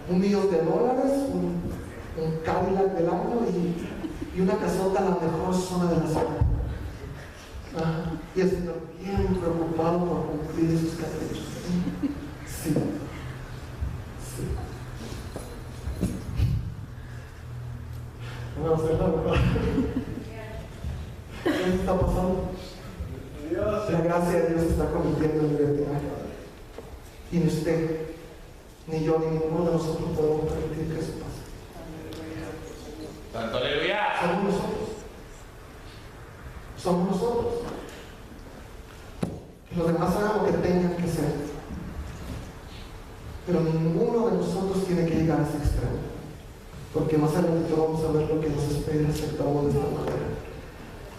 $1,000,000, un Cadillac del año y una casota en la mejor zona de la ciudad. Y el Señor bien preocupado por cumplir sus caprichos. Sí. Vamos a hacer la verdad. ¿Qué está pasando? La gracia de Dios se está convirtiendo en libertinaje. Y ni usted, ni yo, ni ninguno de nosotros podemos permitir que eso pase. Santo aleluya. Somos nosotros. Somos nosotros. Que los demás hagan lo que tengan que hacer. Pero ninguno de nosotros tiene que llegar a ese extremo. Porque más adelante vamos a ver lo que nos espera si actuamos de esta manera.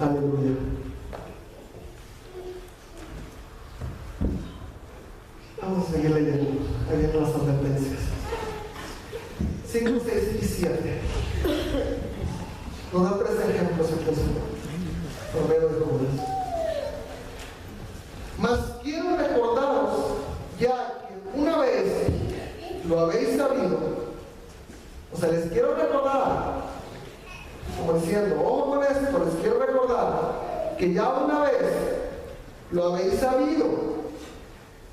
Aleluya. Vamos a seguir leyendo. Ahí vienen las advertencias. 5, 6 y 7. Nos da 3 ejemplos el Señor por medio de Judas. Mas quiero recordaros, ya que una vez lo habéis sabido, o sea, les quiero recordar, como diciendo, ojo con esto, les quiero recordar que ya una vez lo habéis sabido,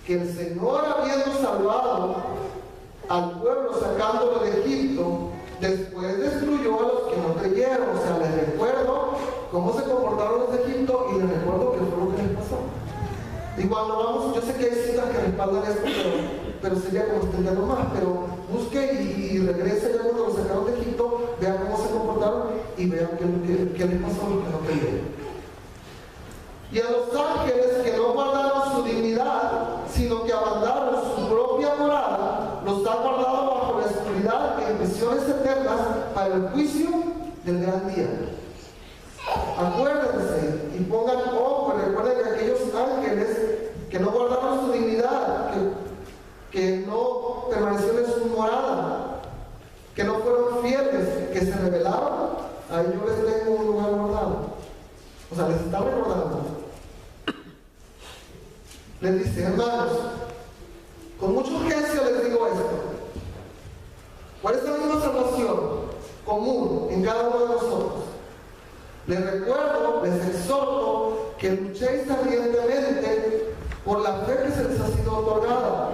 que el Señor, habiendo salvado al pueblo sacándolo de Egipto, después destruyó a los que no creyeron. O sea, les recuerdo cómo se comportaron los de Egipto y les recuerdo qué fue lo que les pasó. Y cuando vamos, yo sé que hay citas que respaldan esto, pero sería como extenderlo más, pero busque y regrese ya cuando los sacaron de Egipto, vean cómo se comportaron y vean qué les pasó a los que no creyeron. Y a los ángeles que no guardaron su dignidad, sino que abandonaron su propia morada, los ha guardado bajo la oscuridad en prisiones eternas para el juicio del gran día. Acuérdense y pongan ojo, recuerden que aquellos ángeles que no guardaron su dignidad, que no permanecieron en su morada, que no fueron fieles, que se rebelaron, ahí yo les tengo un lugar guardado. O sea, les está recordando. Les dice, hermanos, con mucha urgencia les digo esto. ¿Cuál es la misma salvación común en cada uno de nosotros? Les recuerdo, les exhorto que luchéis ardientemente por la fe que se les ha sido otorgada.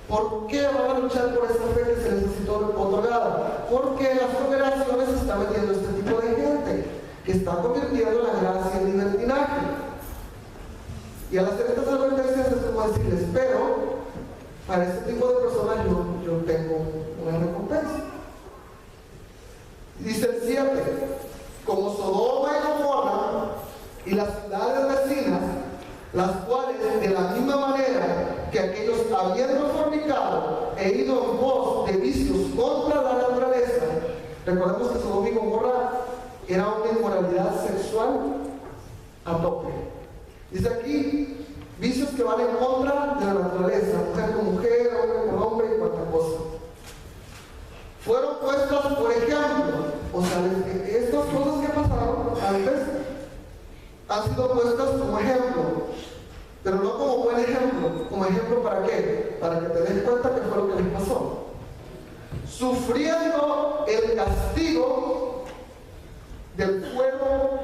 ¿Por qué van a luchar por esa fe que se les ha sido otorgada? Porque las congregaciones están metiendo este tipo de gente que está convirtiendo la gracia en libertinaje. Y al hacer estas advertencias es como decirles, pero para este tipo de personas yo tengo una recompensa. Dice el 7, como Sodoma y Gomorra y las ciudades vecinas, las cuales de la misma manera que aquellos habiendo fornicado e ido en pos de vicios contra la naturaleza, recordemos que Sodoma y Gomorra era una inmoralidad sexual a tope. Dice aquí, vicios que van en contra de la naturaleza, mujer con mujer, hombre con hombre y cuanta cosa. Fueron puestas, por ejemplo, o sea, estas cosas que pasaron antes han sido puestas como ejemplo, pero no como buen ejemplo. ¿Como ejemplo para qué? Para que te des cuenta que fue lo que les pasó. Sufriendo el castigo del fuego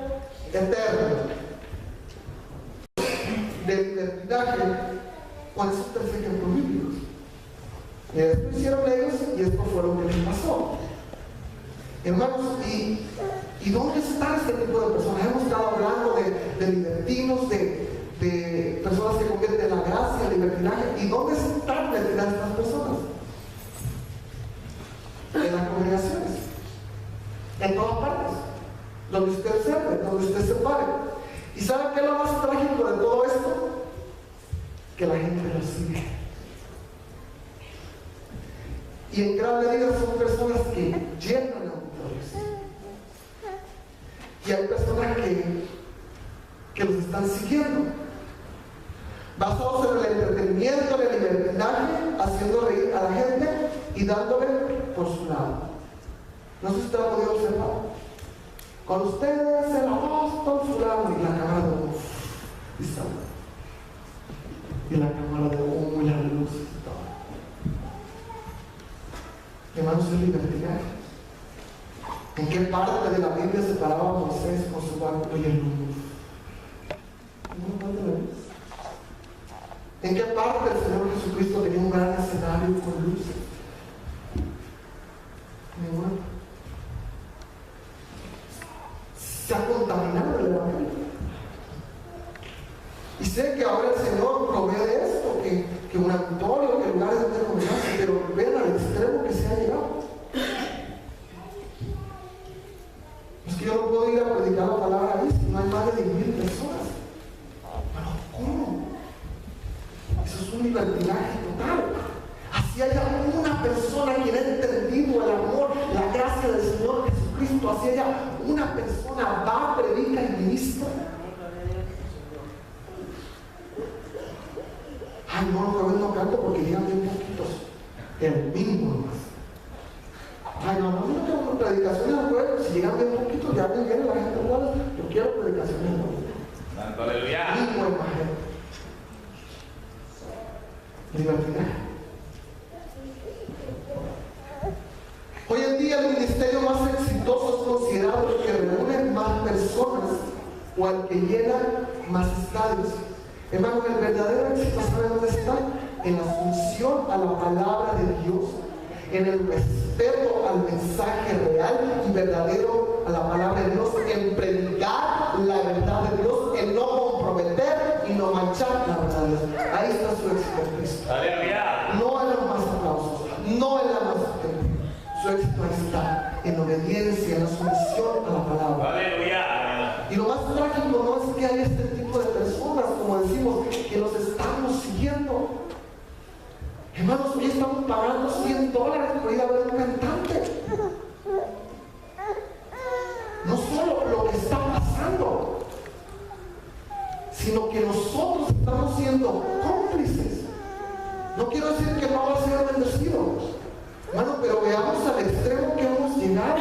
eterno, del libertinaje, con esos 3 ejemplos bíblicos. Y esto hicieron ellos y esto fue lo que les pasó. Hermanos, ¿y dónde está este tipo de personas? Hemos estado hablando de libertinos, de personas que convierten la gracia en libertinaje. ¿Y dónde están metidas estas personas? En las congregaciones, en todas partes, donde usted sirve, donde usted se pare. ¿Y sabe qué es lo más trágico de todo esto? Que la gente lo sigue. Y en gran medida son personas que llenan auditorios. Y hay personas que los están siguiendo, basados en el entretenimiento, en el libertinaje, haciendo reír a la gente y dándole por su lado. No sé si usted ha podido observar. Con ustedes el apóstol fulano y la cámara de humo y sale. Y la cámara de humo y las luces y todo. Hermanos, es libertinaje. ¿En qué parte de la Biblia se paraba Moisés con su barco y el humo? ¿En qué parte el Señor Jesucristo tenía un gran escenario con luces? Ninguna. Se ha contaminado el Evangelio. Y sé que ahora el Señor provee de esto, que un auditorio, que lugares donde congregarse, pero vean al extremo que se ha llegado. Es que yo no puedo ir a predicar la palabra ahí si no hay más de 10,000 personas. Pero ¿cómo? Eso es un libertinaje total. Así haya una persona que haya entendido el amor, la gracia del Señor Jesucristo, así haya una persona va, predica y ministra. Ay, no, los jóvenes no canto porque llegan bien poquitos. El mínimo nomás. Ay, no tengo predicaciones al jueves, si llegan bien poquitos, ya me viene la gente igual. Yo quiero predicaciones al jueves. Santo aleluya. Mínimo es más gente. Libertinaje. Hoy en día el ministerio más exitoso es considerado el que reúne más personas o el que llena más estadios. Hermano, el verdadero éxito, ¿sabe dónde está? En la asunción a la palabra de Dios, en el respeto al mensaje real y verdadero a la palabra de Dios, en predicar la verdad de Dios, en no comprometer y no manchar la verdad de Dios. Ahí está su éxito en Cristo. Aleluya. No en los más aplausos, no en la más gente. Su éxito ahí está, en obediencia, en la sumisión a la palabra. Aleluya. Y lo más trágico no es que hay este tipo de personas, como decimos, que los estamos siguiendo. Hermanos, hoy estamos pagando $100 por ir a ver un cantante. No solo lo que está pasando, sino que nosotros estamos siendo cómplices. No quiero decir que no va a ser bendecido, hermano, pero veamos al extremo que hemos llegado.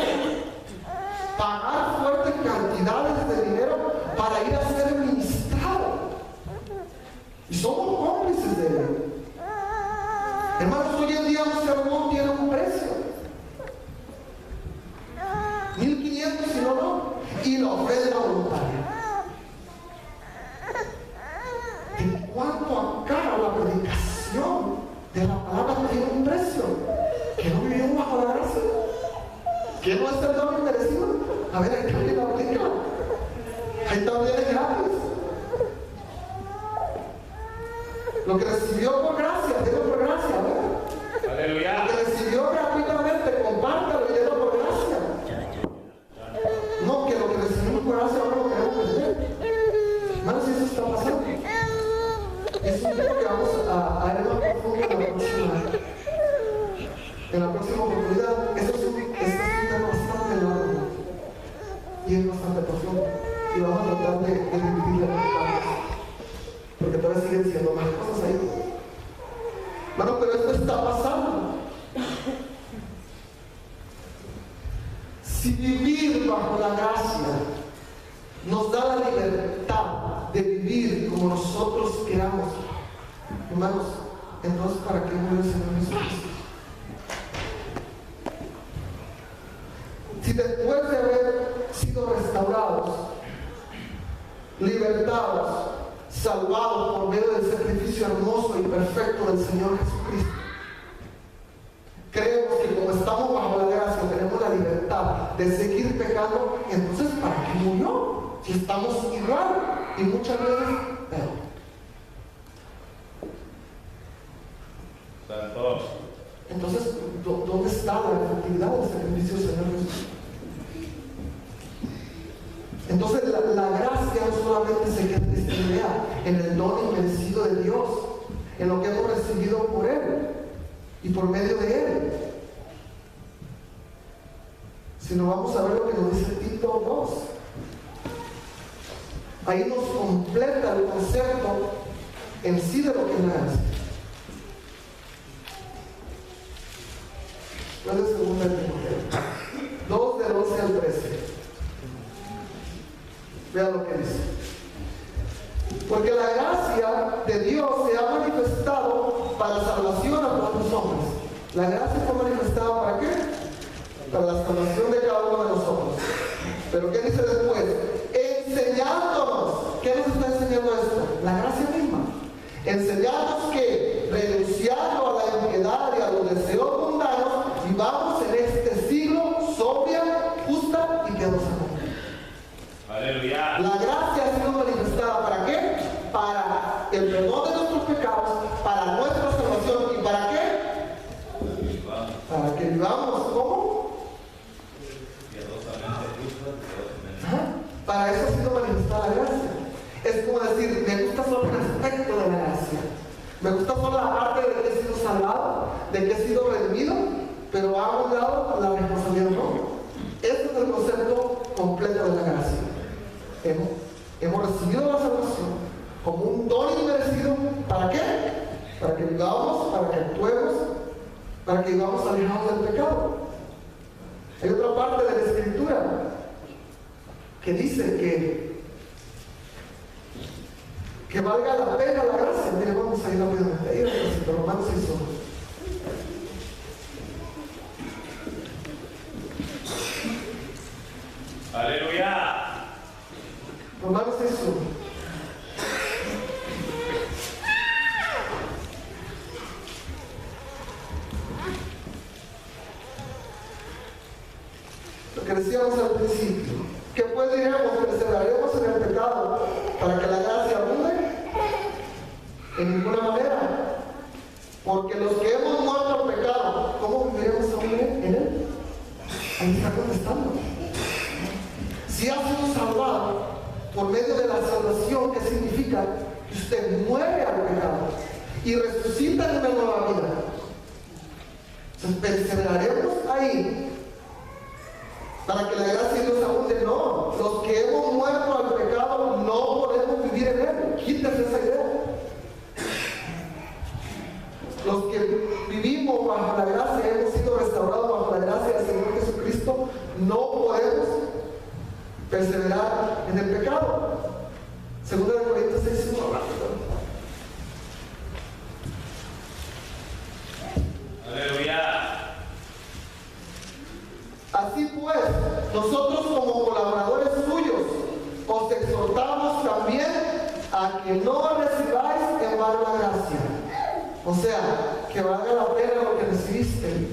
Pagar fuertes cantidades de dinero para ir a ser ministrado. Y somos cómplices de él. Hermanos, hoy en día un sermón tiene un precio. 1,500 si no. Y la ofrenda voluntaria. En cuanto acá la predicación de la palabra tiene un precio, que no vivimos bajo la gracia, que no es el don inmerecido. A ver, hay que abrir la película. Ahí también es gratis. Lo que recibió por gracia, délo por gracia, ¿verdad? Aleluya. Lo que recibió gratuitamente, compártalo y délo por gracia. No, que lo que recibimos por gracia ahora lo queremos perder. Hermanos, si eso está pasando. Es un tema que vamos a ver más profundo en la próxima oportunidad. Esto es un tema bastante largo y es bastante profundo. Y vamos a tratar de dividirlo en partes, porque todavía siguen siendo más cosas ahí. Bueno, pero esto está pasando. Si vivir bajo la gracia nos da la libertad de vivir como nosotros queramos, hermanos, entonces ¿para qué murió el Señor Jesucristo? Si después de haber sido restaurados, libertados, salvados por medio del sacrificio hermoso y perfecto del Señor Jesucristo, creemos que como estamos bajo la gracia tenemos la libertad de seguir pecando, entonces ¿para qué murió? Si estamos igual y muchas veces peor. Santo. Entonces, ¿dónde está la efectividad del sacrificio del Señor Jesús? Entonces, la gracia no solamente se queda distribuida en el don inmerecido de Dios, en lo que hemos recibido por Él y por medio de Él, sino vamos a ver lo que nos dice Tito 2. Ahí nos completa el concepto en sí de lo que es la gracia. ¿Cuál es el segundo de Timoteo? 2 del 11 al 13. Vean lo que dice. Porque la gracia de Dios se ha manifestado para salvación a todos los hombres. La gracia fue manifestada ¿para qué? Para la salvación de cada uno de nosotros. Pero ¿qué dice después? Enseñándonos. ¿Qué nos está enseñando esto? La gracia misma. Enseñándonos que, renunciando a la impiedad y a los deseos mundanos, vivamos en este siglo sobria, justa y piadosamente. Aleluya. La gracia ha sido manifestada ¿para qué? Para el perdón de nuestros pecados, para nuestra salvación. ¿Y para qué? Para que vivamos ¿cómo? Para eso ha sido manifestada la gracia. Es como decir, me gusta solo un aspecto de la gracia. Me gusta solo la parte de que he sido salvado, de que he sido redimido, pero ha un lado la responsabilidad no. Este es el concepto completo de la gracia. Hemos recibido la salvación como un don inmerecido. ¿Para qué? Para que vivamos, para que actuemos, para que vivamos alejados del pecado. Hay otra parte de la Escritura que dice que valga la pena la gracia. Mire, vamos a ir rápidamente. Ahí en Romanos 6:1. Aleluya. Romanos 6:1. Lo que decíamos al principio, ¿qué pues diremos? ¿Perseveraremos en el pecado para que la gracia abunde? En ninguna manera. Porque los que hemos muerto al pecado, ¿cómo viviremos aún en él? Ahí está contestando. Si ha sido salvado por medio de la salvación, ¿qué significa? Que usted muere al pecado y resucita en una nueva vida. Entonces, ¿perseveraremos ahí para que la gracia de Dios abunde? No. Los que hemos muerto al pecado no podemos vivir en él. Quítese esa idea. Los que vivimos bajo la gracia, hemos sido restaurados bajo la gracia del Señor Jesucristo, no podemos perseverar en el pecado. Segunda de Corintios 6:1. Aleluya. Así pues, nosotros como colaboradores suyos os exhortamos también a que no recibáis en vano la gracia. O sea, que valga la pena lo que recibiste,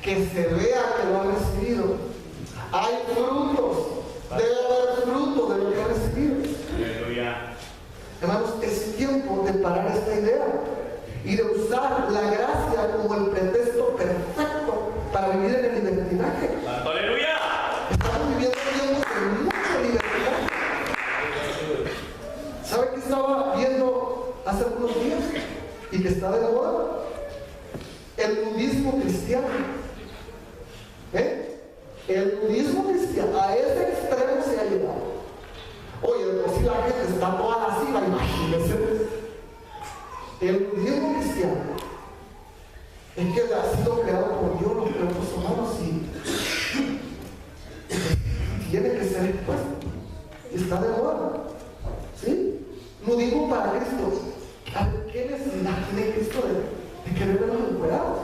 que se vea que lo has recibido. Hay frutos, debe haber fruto de lo que has recibido. Aleluya. Hermanos, es tiempo de parar esta idea y de usar la gracia como el pretexto perfecto para vivir en el libertinaje. Santo aleluya. Estamos viviendo tiempos de mucho libertinaje. ¿Sabe qué estaba viendo hace algunos días? Y que está de moda. El budismo cristiano. El budismo cristiano, a ese extremo se ha llegado. Oye, si la gente está toda así, imagínense. El budismo cristiano es que ha sido creado por Dios los cuerpos humanos y tiene que ser expuesto. Está de moda. ¿Sí? Nudismo para Cristo. A ver, ¿qué necesidad tiene Cristo de querer vernos encuerados?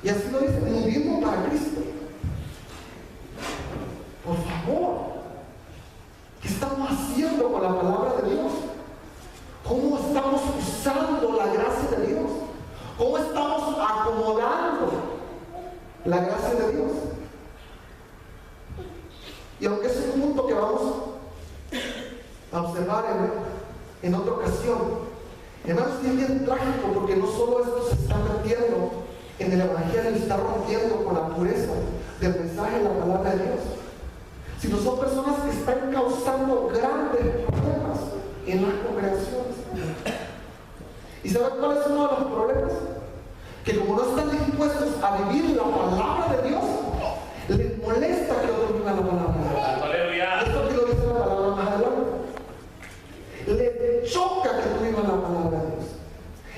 Y así lo dice, nudismo para Cristo. Por favor, ¿qué estamos haciendo con la palabra de Dios? ¿Cómo estamos usando la gracia de Dios? ¿Cómo estamos acomodando la gracia de Dios? Y aunque es un punto que vamos a observar en otra ocasión, hermanos, es bien trágico porque no solo esto se está metiendo en el Evangelio y está rompiendo con la pureza del mensaje de la palabra de Dios, sino son personas que están causando grandes problemas en las congregaciones. ¿Y saben cuál es uno de los problemas? Que como no están dispuestos a vivir la palabra de Dios, les molesta que otros vivan la palabra de Dios. Aleluya. Esto que lo dice la palabra más adelante. choca que tú vivas la palabra de Dios.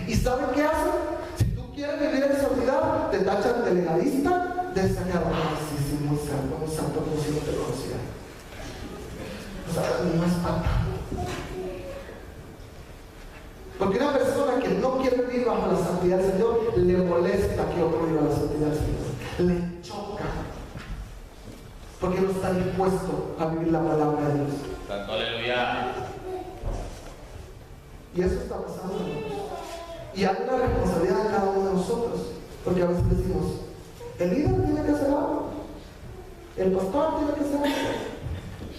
¿Y saben qué hacen? Si tú quieres vivir en santidad, te tachan de legalista, de sacar, sí, muy santo, como si no te conociera. O sea, no es para. Porque una persona que no quiere vivir bajo la santidad del Señor, le molesta que otro viva la santidad del Señor. Le choca. Porque no está dispuesto a vivir la palabra de Dios. Santo aleluya. Y eso está pasando. Y hay una responsabilidad de cada uno de nosotros. Porque a veces decimos, el líder tiene que hacer algo. El pastor tiene que hacer algo.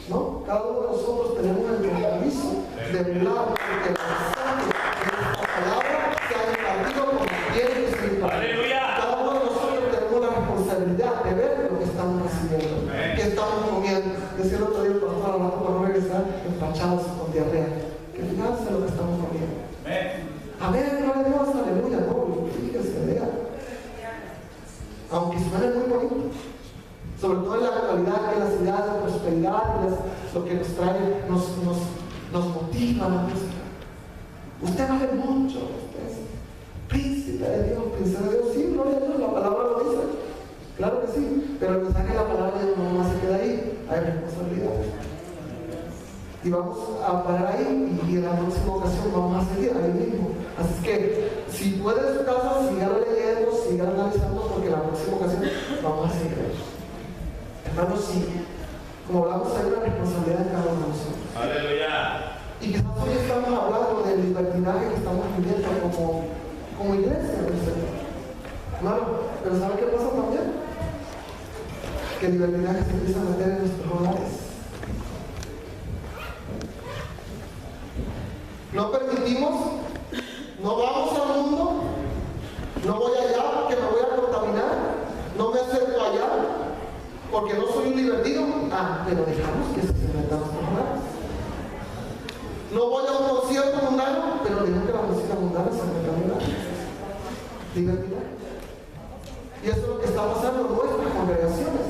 ¿No? Cada uno de nosotros tenemos el compromiso de velar porque el mensaje de nuestra palabra se ha impartido como tiene que ser impartido. Cada uno de nosotros tenemos la responsabilidad de ver lo que estamos recibiendo, que estamos comiendo. Decía el otro día el pastor, al rato para no regresar, empachados con diarrea. Que fijarse lo que estamos comiendo. Amén, gloria a Dios, aleluya, no, fíjese, vea. Aunque suene muy bonito. Sobre todo en la actualidad, que la ciudad, la prosperidad, lo que nos trae, nos motiva la música. Usted vale mucho, usted es príncipe de Dios, princesa de Dios. Sí, gloria a Dios, la palabra lo dice. Claro que sí, pero el mensaje de la palabra de Dios no se queda ahí, hay responsabilidad. Y vamos a parar ahí y en la próxima ocasión vamos a seguir ahí mismo. Así que, si puede en su casa, sigan leyendo, sigan analizando, porque en la próxima ocasión vamos a seguir ahí. Hermanos, sí, como hablamos, hay una responsabilidad en cada uno de nosotros. Aleluya. Y quizás hoy estamos hablando del libertinaje que estamos viviendo como iglesia del Señor. Hermano, pero ¿sabe qué pasa también? Que el libertinaje se empieza a meter en nuestros hogares. No permitimos, no vamos al mundo, no voy allá porque me voy a contaminar, no me acerco allá. Porque no soy un libertino, pero dejamos que se meta a nuestros hogares. No voy a un concierto mundano, pero dejo que la música mundana se meta a mi hogar. Libertinaje. Y eso es lo que está pasando en nuestras congregaciones.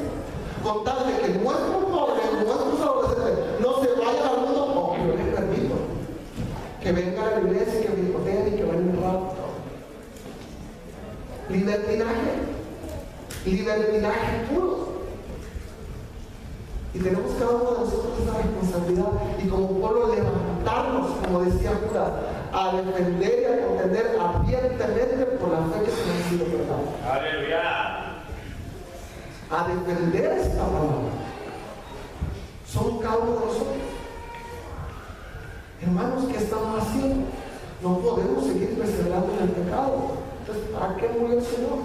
Con tal de que nuestros jóvenes, nuestros adolescentes no se vayan al mundo, yo les permito que vengan a la iglesia y que picoteen y que vayan un rato. Libertinaje puro. Y tenemos cada uno de nosotros esa responsabilidad y como pueblo levantarnos, como decía Judas, a defender y a contender ardientemente por la fe que se nos ha sido otorgada. Aleluya. A defender esta palabra. Somos cada uno de nosotros. Hermanos, ¿qué estamos haciendo? No podemos seguir perseverando en el pecado. Entonces, ¿para qué murió el Señor?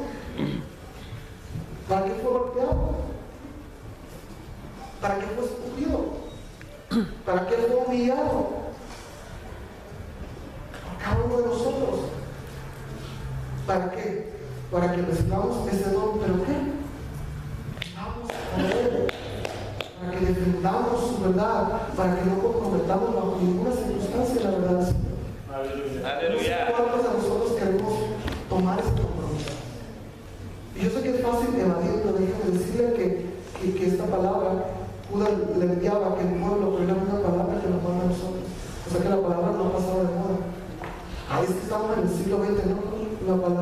¿Para qué fue golpeado? ¿Para qué fue escupido? ¿Para qué fue humillado? Cada uno de nosotros. ¿Para qué? Para que recibamos ese don, ¿pero qué? Vamos a Él. Para que defendamos su verdad, para que no comprometamos bajo ninguna circunstancia la verdad del Señor. Aleluya. ¿Cuántos de nosotros queremos tomar ese compromiso? Y yo sé que es fácil evadir, pero déjenme decirle que esta palabra Judas le enviaba que el pueblo, pero era una palabra que nos manda a nosotros. O sea que la palabra no ha pasado de moda. Ahí es que estamos en el siglo XX, ¿no? La palabra